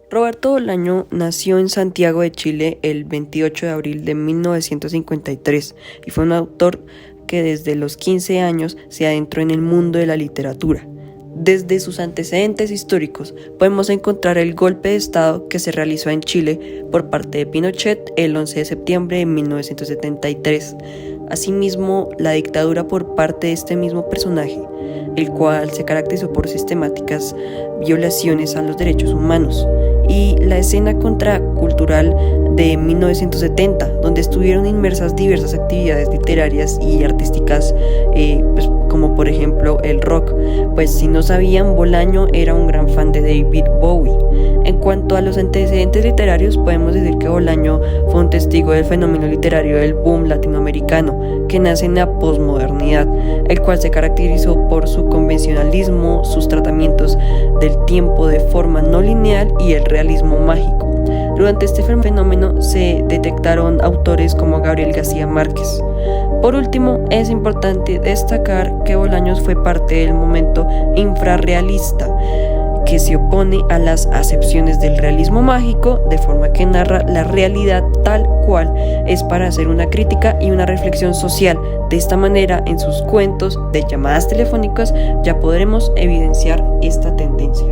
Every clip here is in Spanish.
Roberto Bolaño nació en Santiago de Chile el 28 de abril de 1953 y fue un autor que desde los 15 años se adentró en el mundo de la literatura. Desde sus antecedentes históricos podemos encontrar el golpe de Estado que se realizó en Chile por parte de Pinochet el 11 de septiembre de 1973. Asimismo, la dictadura por parte de este mismo personaje, el cual se caracterizó por sistemáticas violaciones a los derechos humanos, y la escena contracultural de 1970, donde estuvieron inmersas diversas actividades literarias y artísticas, como por ejemplo el rock. Pues si no sabían, Bolaño era un gran fan de David Bowie. En cuanto a los antecedentes literarios, podemos decir que Bolaño fue un testigo del fenómeno literario del boom latinoamericano, que nace en la posmodernidad, el cual se caracterizó por su convencionalismo, sus tratamientos del tiempo de forma no lineal y el realismo mágico. Durante este fenómeno se detectaron autores como Gabriel García Márquez. Por último, es importante destacar que Bolaños fue parte del momento infrarrealista, que se opone a las acepciones del realismo mágico, de forma que narra la realidad tal cual es para hacer una crítica y una reflexión social. De esta manera, en sus cuentos de llamadas telefónicas ya podremos evidenciar esta tendencia.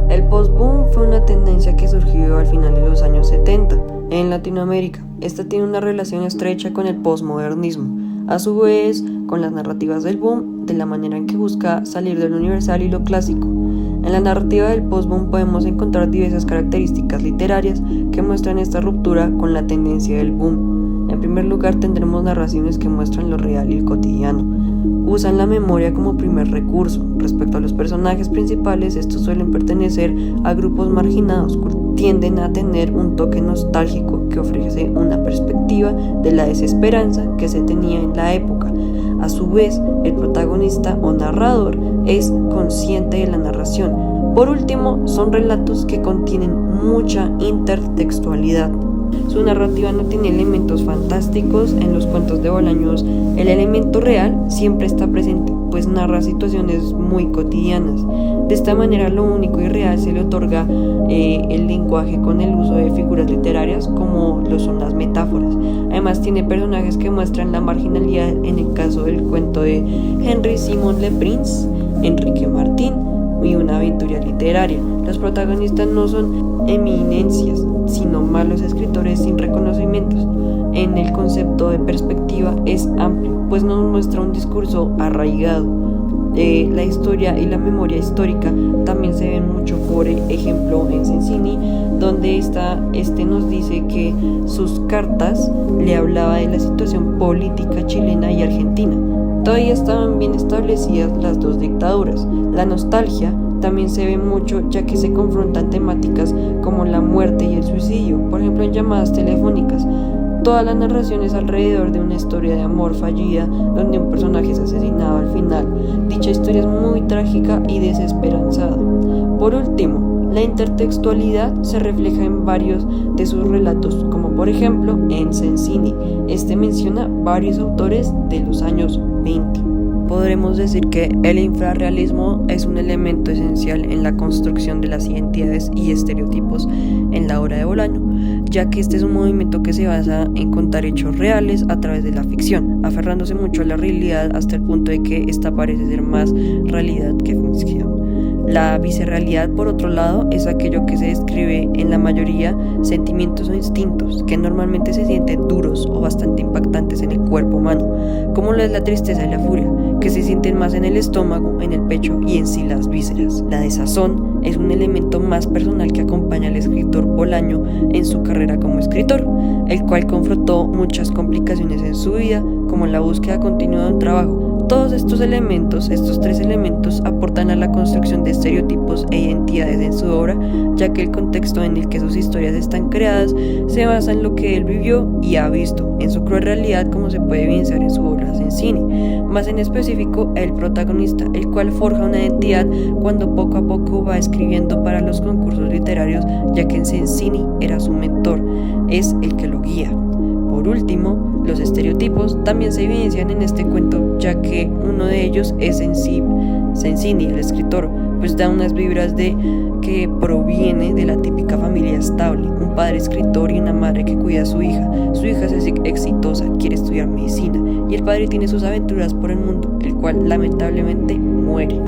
El post-boom fue una tendencia que surgió al final de los años 70 en Latinoamérica. Esta tiene una relación estrecha con el postmodernismo, a su vez con las narrativas del boom, de la manera en que busca salir de lo universal y lo clásico. En la narrativa del post-boom podemos encontrar diversas características literarias que muestran esta ruptura con la tendencia del boom. En primer lugar, tendremos narraciones que muestran lo real y el cotidiano. Usan la memoria como primer recurso. Respecto a los personajes principales, estos suelen pertenecer a grupos marginados, tienden a tener un toque nostálgico que ofrece una perspectiva de la desesperanza que se tenía en la época. A su vez, el protagonista o narrador es consciente de la narración. Por último, son relatos que contienen mucha intertextualidad. Su narrativa no tiene elementos fantásticos. En los cuentos de Bolaños, el elemento real siempre está presente, pues narra situaciones muy cotidianas. De esta manera, lo único y real se le otorga el lenguaje con el uso de figuras literarias como lo son las metáforas. Además, tiene personajes que muestran la marginalidad, en el caso del cuento de Henry Simon Le Prince, Enrique Martín y una aventura literaria. Los protagonistas no son eminencias, sino malos escritores sin reconocimientos. En el concepto de perspectiva es amplio, pues nos muestra un discurso arraigado. La historia y la memoria histórica también se ven mucho, por ejemplo, en Sensini, donde este nos dice que sus cartas le hablaba de la situación política chilena y argentina. Todavía estaban bien establecidas las dos dictaduras. La nostalgia también se ve mucho, ya que se confrontan temáticas como la muerte y el suicidio, por ejemplo en llamadas telefónicas. Toda la narración es alrededor de una historia de amor fallida, donde un personaje es asesinado al final. Dicha historia es muy trágica y desesperanzada. Por último, la intertextualidad se refleja en varios de sus relatos, como por ejemplo en Sensini. Este menciona varios autores de los años 20. Podremos decir que el infrarrealismo es un elemento esencial en la construcción de las identidades y estereotipos en la obra de Bolaño, ya que este es un movimiento que se basa en contar hechos reales a través de la ficción, aferrándose mucho a la realidad hasta el punto de que esta parece ser más realidad que ficción. La vicerrealidad, por otro lado, es aquello que se describe en la mayoría sentimientos o instintos que normalmente se sienten duros o bastante impactantes en el cuerpo humano, como lo es la tristeza y la furia, que se sienten más en el estómago, en el pecho y en sí las vísceras. La desazón es un elemento más personal que acompaña al escritor Bolaño en su carrera como escritor, el cual confrontó muchas complicaciones en su vida, como la búsqueda continua de un trabajo. Todos estos tres elementos, aportan a la construcción de estereotipos e identidades en su obra, ya que el contexto en el que sus historias están creadas se basa en lo que él vivió y ha visto, en su cruel realidad, como se puede evidenciar en su obra Sensini. Más en específico, el protagonista, el cual forja una identidad cuando poco a poco va escribiendo para los concursos literarios, ya que en Sensini era su mentor, es el que lo guía. Por último, los estereotipos también se evidencian en este cuento, ya que uno de ellos es en sí Sensini, el escritor, pues da unas vibras de que proviene de la típica familia estable, un padre escritor y una madre que cuida a su hija. Su hija es exitosa, quiere estudiar medicina y el padre tiene sus aventuras por el mundo, el cual lamentablemente muere.